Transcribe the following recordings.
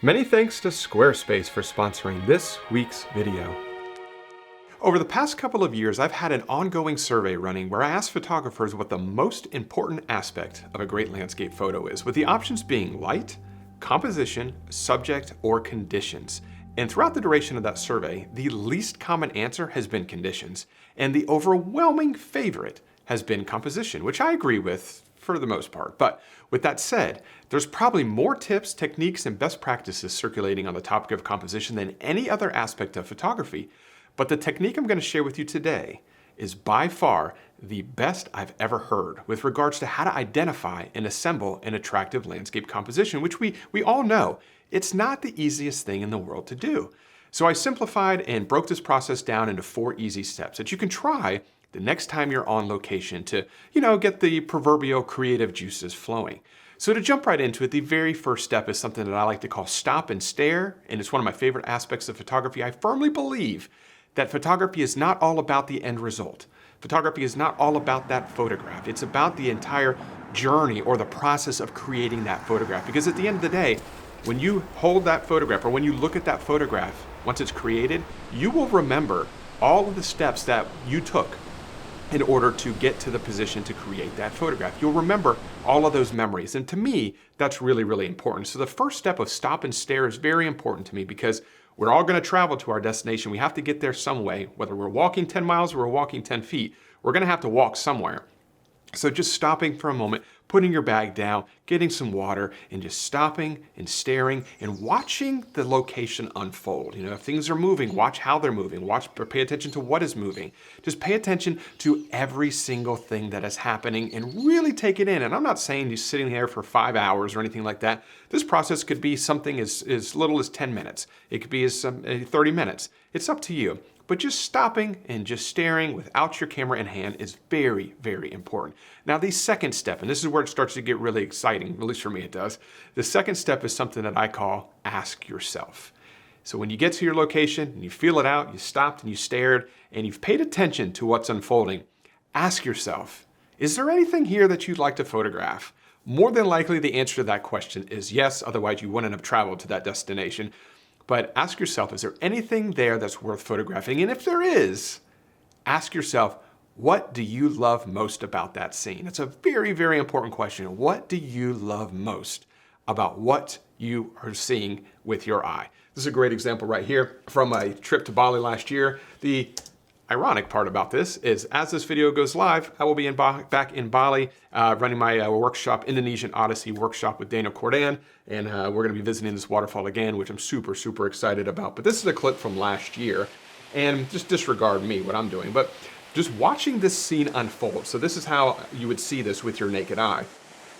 Many thanks to Squarespace for sponsoring this week's video. Over the past couple of years, I've had an ongoing survey running where I ask photographers what the most important aspect of a great landscape photo is, with the options being light, composition, subject, or conditions. And throughout the duration of that survey, the least common answer has been conditions, and the overwhelming favorite has been composition, which I agree with for the most part. But with that said, there's probably more tips, techniques, and best practices circulating on the topic of composition than any other aspect of photography. But the technique I'm going to share with you today is by far the best I've ever heard with regards to how to identify and assemble an attractive landscape composition, which we all know it's not the easiest thing in the world to do. So I simplified and broke this process down into 4 easy steps that you can try the next time you're on location to, get the proverbial creative juices flowing. So to jump right into it, the very first step is something that I like to call stop and stare, and it's one of my favorite aspects of photography. I firmly believe that photography is not all about the end result. Photography is not all about that photograph. It's about the entire journey or the process of creating that photograph. Because at the end of the day, when you hold that photograph or when you look at that photograph, once it's created, you will remember all of the steps that you took in order to get to the position to create that photograph. You'll remember all of those memories. And to me, that's really, really important. So the first step of stop and stare is very important to me because we're all gonna travel to our destination. We have to get there some way, whether we're walking 10 miles or we're walking 10 feet, we're gonna have to walk somewhere. So just stopping for a moment, putting your bag down, getting some water, and just stopping and staring and watching the location unfold. If things are moving, watch how they're moving. Pay attention to what is moving. Just pay attention to every single thing that is happening and really take it in. And I'm not saying you're sitting there for 5 hours or anything like that. This process could be something as little as 10 minutes. It could be as 30 minutes. It's up to you. But just stopping and just staring without your camera in hand is very, very important. Now the second step, and this is where it starts to get really exciting, at least for me it does. The second step is something that I call ask yourself. So when you get to your location and you feel it out, you stopped and you stared and you've paid attention to what's unfolding, ask yourself, is there anything here that you'd like to photograph? More than likely the answer to that question is yes, otherwise you wouldn't have traveled to that destination. But ask yourself, is there anything there that's worth photographing? And if there is, ask yourself, what do you love most about that scene? It's a very, very important question. What do you love most about what you are seeing with your eye? This is a great example right here from my trip to Bali last year. The ironic part about this is as this video goes live, I will be back in Bali running my workshop, Indonesian Odyssey workshop with Dana Cordan, and we're gonna be visiting this waterfall again, which I'm super, super excited about. But this is a clip from last year, and just disregard me, what I'm doing, but just watching this scene unfold. So this is how you would see this with your naked eye.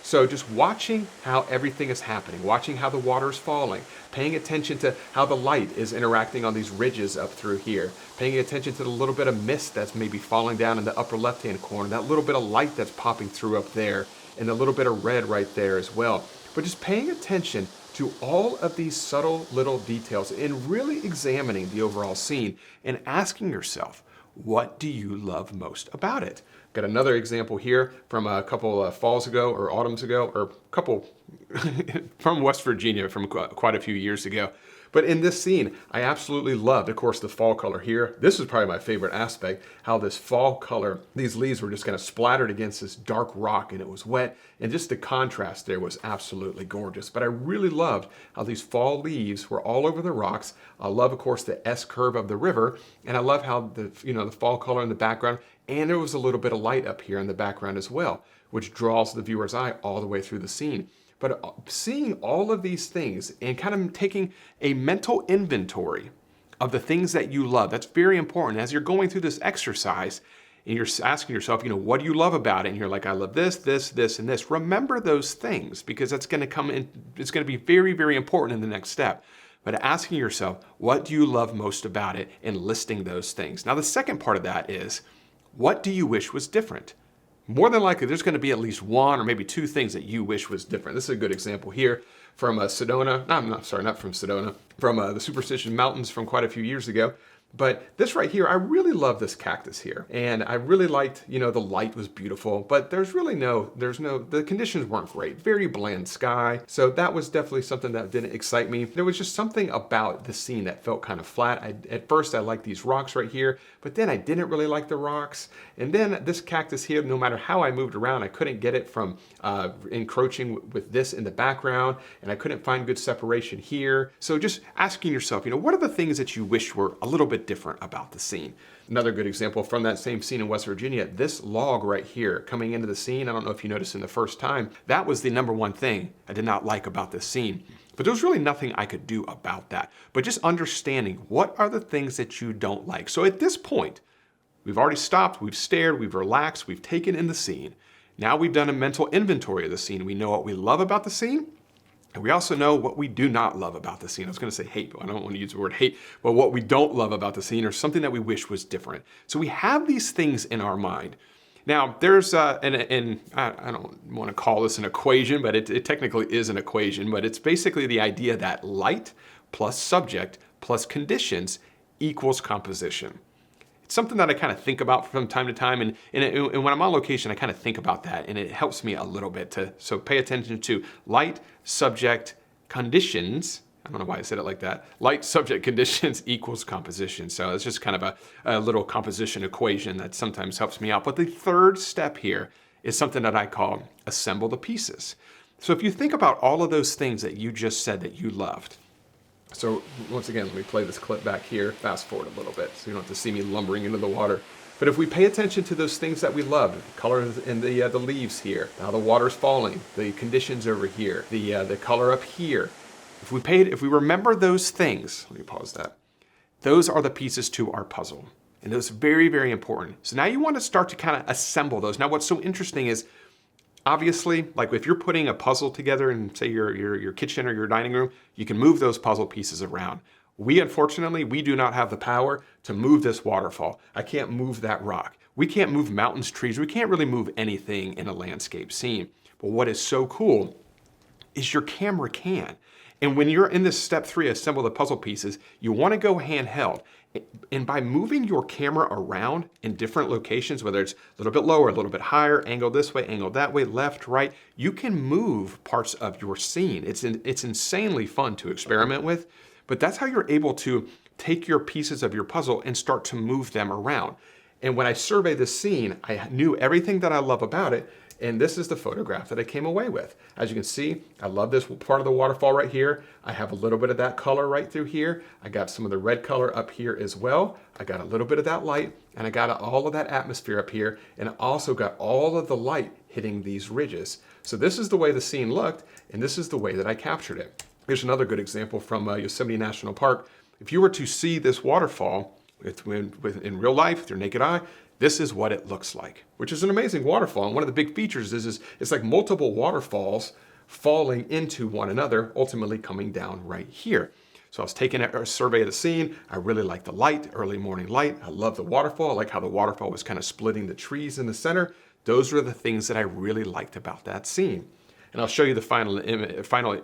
So just watching how everything is happening, watching how the water is falling, paying attention to how the light is interacting on these ridges up through here, paying attention to the little bit of mist that's maybe falling down in the upper left-hand corner, that little bit of light that's popping through up there, and a little bit of red right there as well. But just paying attention to all of these subtle little details and really examining the overall scene and asking yourself, what do you love most about it? Got another example here from a couple falls ago or autumns ago, or a couple from West Virginia from quite a few years ago. But in this scene, I absolutely loved, of course, the fall color here. This is probably my favorite aspect, how this fall color, these leaves were just kind of splattered against this dark rock and it was wet. And just the contrast there was absolutely gorgeous. But I really loved how these fall leaves were all over the rocks. I love, of course, the S curve of the river. And I love how the fall color in the background, and there was a little bit of light up here in the background as well, which draws the viewer's eye all the way through the scene. But seeing all of these things and kind of taking a mental inventory of the things that you love, that's very important. As you're going through this exercise and you're asking yourself, what do you love about it? And you're like, I love this, this, this, and this. Remember those things because that's going to come in, it's going to be very, very important in the next step. But asking yourself, what do you love most about it and listing those things. Now, the second part of that is, what do you wish was different? More than likely, there's going to be at least one or maybe 2 things that you wish was different. This is a good example here from Sedona. Not from Sedona, from the Superstition Mountains from quite a few years ago. But this right here, I really love this cactus here. And I really liked, the light was beautiful, but the conditions weren't great. Very bland sky. So that was definitely something that didn't excite me. There was just something about the scene that felt kind of flat. At first I liked these rocks right here, but then I didn't really like the rocks. And then this cactus here, no matter how I moved around, I couldn't get it from encroaching with this in the background, and I couldn't find good separation here. So just asking yourself, what are the things that you wish were a little bit different about the scene? Another good example from that same scene in West Virginia, this log right here coming into the scene, I don't know if you noticed in the first time, that was the number one thing I did not like about this scene. But there was really nothing I could do about that. But just understanding what are the things that you don't like. So at this point, we've already stopped, we've stared, we've relaxed, we've taken in the scene. Now we've done a mental inventory of the scene. We know what we love about the scene, and we also know what we do not love about the scene. I was gonna say hate, but I don't want to use the word hate, but what we don't love about the scene or something that we wish was different. So we have these things in our mind. Now there's, I don't want to call this an equation, but it technically is an equation, but it's basically the idea that light plus subject plus conditions equals composition. Something that I kind of think about from time to time, and when I'm on location, I kind of think about that, and it helps me a little bit so pay attention to light, subject, conditions. I don't know why I said it like that. Light, subject, conditions equals composition. So it's just kind of a little composition equation that sometimes helps me out. But the third step here is something that I call assemble the pieces. So if you think about all of those things that you just said that you loved, so once again, let me play this clip back here, fast forward a little bit so you don't have to see me lumbering into the water. But if we pay attention to those things that we love, the color in the leaves here, how the water's falling, the conditions over here, the color up here. If we remember those things, let me pause that. Those are the pieces to our puzzle. And those are very, very important. So now you want to start to kind of assemble those. Now what's so interesting is, obviously, like if you're putting a puzzle together in, say, your kitchen or your dining room, you can move those puzzle pieces around. Unfortunately, we do not have the power to move this waterfall. I can't move that rock. We can't move mountains, trees. We can't really move anything in a landscape scene. But what is so cool is your camera can. And when you're in this step 3, assemble the puzzle pieces, you want to go handheld. And by moving your camera around in different locations, whether it's a little bit lower, a little bit higher, angled this way, angled that way, left, right, you can move parts of your scene. It's insanely fun to experiment with, but that's how you're able to take your pieces of your puzzle and start to move them around. And when I survey this scene, I knew everything that I love about it, and this is the photograph that I came away with. As you can see, I love this part of the waterfall right here. I have a little bit of that color right through here. I got some of the red color up here as well. I got a little bit of that light, and I got all of that atmosphere up here, and I also got all of the light hitting these ridges. So this is the way the scene looked, and this is the way that I captured it. Here's another good example from Yosemite National Park. If you were to see this waterfall in real life with your naked eye, this is what it looks like, which is an amazing waterfall. And one of the big features is it's like multiple waterfalls falling into one another, ultimately coming down right here. So I was taking a survey of the scene. I really like the light, early morning light. I love the waterfall. I like how the waterfall was kind of splitting the trees in the center. Those were the things that I really liked about that scene. And I'll show you the final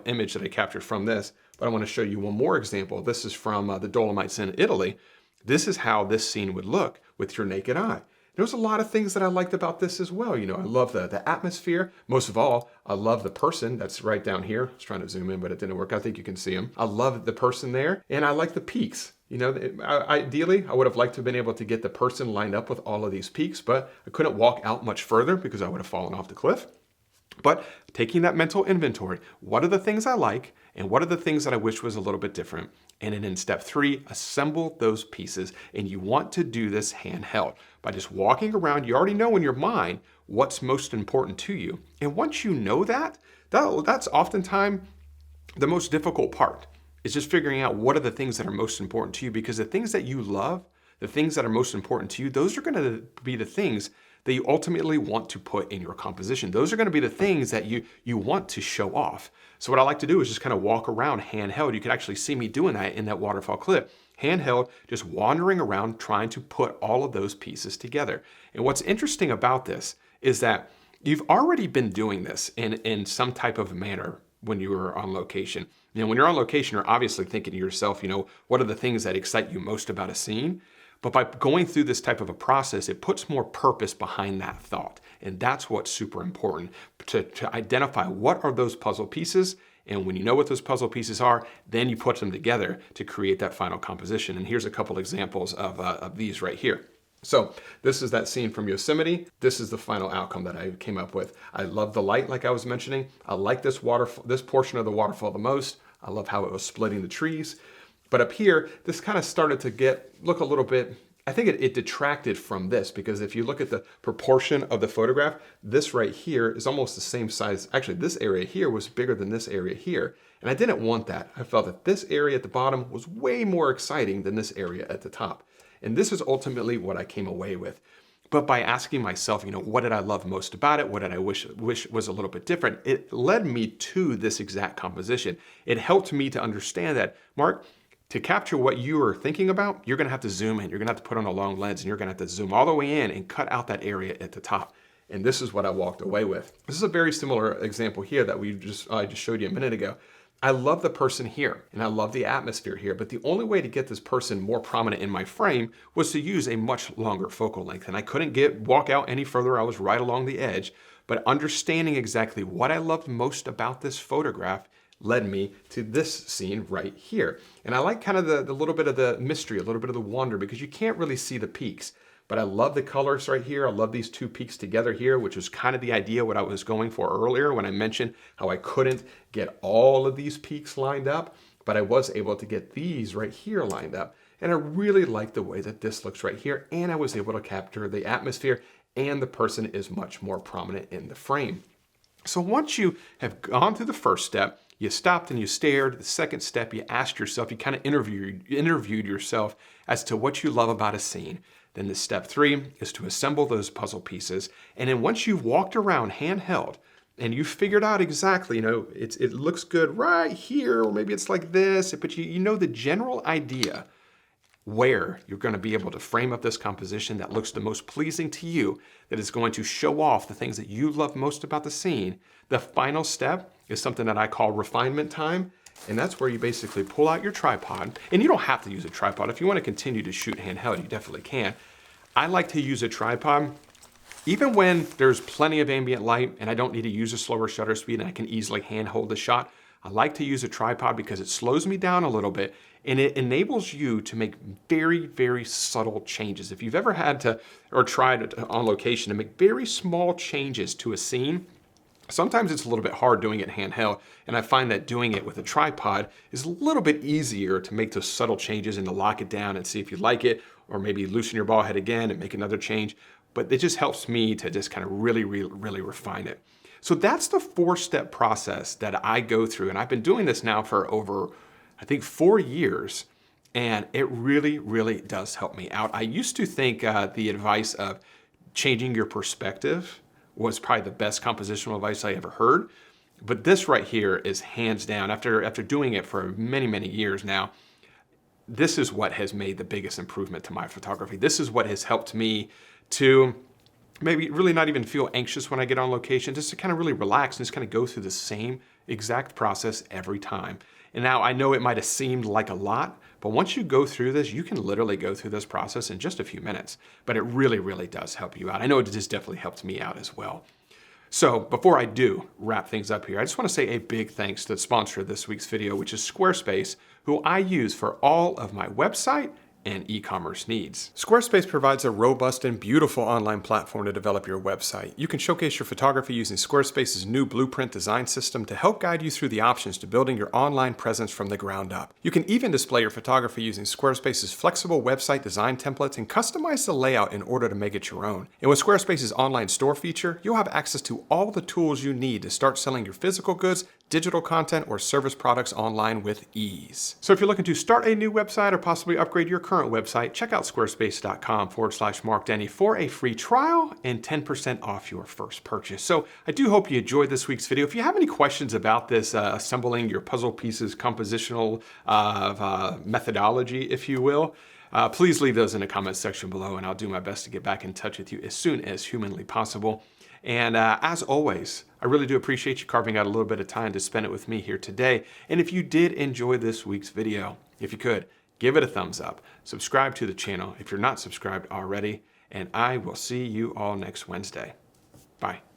image that I captured from this, but I want to show you one more example. This is from the Dolomites in Italy. This is how this scene would look with your naked eye. There's a lot of things that I liked about this as well. I love the atmosphere. Most of all, I love the person that's right down here. I was trying to zoom in, but it didn't work. I think you can see him. I love the person there, and I like the peaks. Ideally, I would have liked to have been able to get the person lined up with all of these peaks, but I couldn't walk out much further because I would have fallen off the cliff. But taking that mental inventory, what are the things I like and what are the things that I wish was a little bit different? And then in step 3, assemble those pieces. And you want to do this handheld by just walking around. You already know in your mind what's most important to you. And once you know that's oftentimes the most difficult part. It's just figuring out what are the things that are most important to you, because the things that you love, the things that are most important to you, those are going to be the things that you ultimately want to put in your composition. Those are going to be the things that you want to show off. So what I like to do is just kind of walk around handheld. You can actually see me doing that in that waterfall clip. Handheld, just wandering around trying to put all of those pieces together. And what's interesting about this is that you've already been doing this in some type of manner when you were on location. When you're on location, you're obviously thinking to yourself, what are the things that excite you most about a scene? But by going through this type of a process, it puts more purpose behind that thought. And that's what's super important, to identify what are those puzzle pieces. And when you know what those puzzle pieces are, then you put them together to create that final composition. And here's a couple examples of these right here. So this is that scene from Yosemite. This is the final outcome that I came up with. I love the light, like I was mentioning. I like this portion of the waterfall the most. I love how it was splitting the trees. But up here, this kind of started to look a little bit, I think it detracted from this, because if you look at the proportion of the photograph, this right here is almost the same size. Actually, this area here was bigger than this area here. And I didn't want that. I felt that this area at the bottom was way more exciting than this area at the top. And this is ultimately what I came away with. But by asking myself, what did I love most about it? What did I wish was a little bit different? It led me to this exact composition. It helped me to understand that, Mark, to capture what you are thinking about, you're gonna have to zoom in. You're gonna have to put on a long lens, and you're gonna have to zoom all the way in and cut out that area at the top. And this is what I walked away with. This is a very similar example here that I just showed you a minute ago. I love the person here, and I love the atmosphere here, but the only way to get this person more prominent in my frame was to use a much longer focal length. And I couldn't walk out any further. I was right along the edge, but understanding exactly what I loved most about this photograph led me to this scene right here. And I like kind of the little bit of the mystery, a little bit of the wonder, because you can't really see the peaks. But I love the colors right here. I love these two peaks together here, which was kind of the idea what I was going for earlier when I mentioned how I couldn't get all of these peaks lined up, but I was able to get these right here lined up. And I really like the way that this looks right here. And I was able to capture the atmosphere, and the person is much more prominent in the frame. So once you have gone through the first step, you stopped and you stared. The second step, you asked yourself, you kind of interviewed yourself as to what you love about a scene. Then the step 3 is to assemble those puzzle pieces. And then once you've walked around handheld and you figured out exactly, it looks good right here, or maybe it's like this, but you know the general idea where you're going to be able to frame up this composition that looks the most pleasing to you, that is going to show off the things that you love most about the scene. The final step is something that I call refinement time. And that's where you basically pull out your tripod. And you don't have to use a tripod. If you want to continue to shoot handheld, you definitely can. I like to use a tripod even when there's plenty of ambient light and I don't need to use a slower shutter speed and I can easily hand hold the shot. I like to use a tripod because it slows me down a little bit and it enables you to make very, very subtle changes. If you've ever had to, or tried on location to make very small changes to a scene, sometimes it's a little bit hard doing it handheld, and I find that doing it with a tripod is a little bit easier to make those subtle changes and to lock it down and see if you like it, or maybe loosen your ball head again and make another change. But it just helps me to just kind of really refine it. So that's the 4-step process that I go through, and I've been doing this now for over, I think, 4 years, and it really does help me out. I used to think the advice of changing your perspective was probably the best compositional advice I ever heard. But this right here is hands down, after doing it for many years now, this is what has made the biggest improvement to my photography. This is what has helped me to maybe really not even feel anxious when I get on location, just to kind of really relax and just kind of go through the same exact process every time. And now I know it might have seemed like a lot, but once you go through this, you can literally go through this process in just a few minutes. But it really does help you out. I know it just definitely helped me out as well. So before I do wrap things up here, I just want to say a big thanks to the sponsor of this week's video, which is Squarespace, who I use for all of my website and e-commerce needs. Squarespace provides a robust and beautiful online platform to develop your website. You can showcase your photography using Squarespace's new Blueprint design system to help guide you through the options to building your online presence from the ground up. You can even display your photography using Squarespace's flexible website design templates and customize the layout in order to make it your own. And with Squarespace's online store feature, you'll have access to all the tools you need to start selling your physical goods, digital content, or service products online with ease. So if you're looking to start a new website or possibly upgrade your current website, check out squarespace.com/Mark Denney for a free trial and 10% off your first purchase. So I do hope you enjoyed this week's video. If you have any questions about this assembling your puzzle pieces compositional methodology, if you will, please leave those in the comments section below and I'll do my best to get back in touch with you as soon as humanly possible. And as always, I really do appreciate you carving out a little bit of time to spend it with me here today. And if you did enjoy this week's video, if you could, give it a thumbs up, subscribe to the channel if you're not subscribed already, and I will see you all next Wednesday. Bye.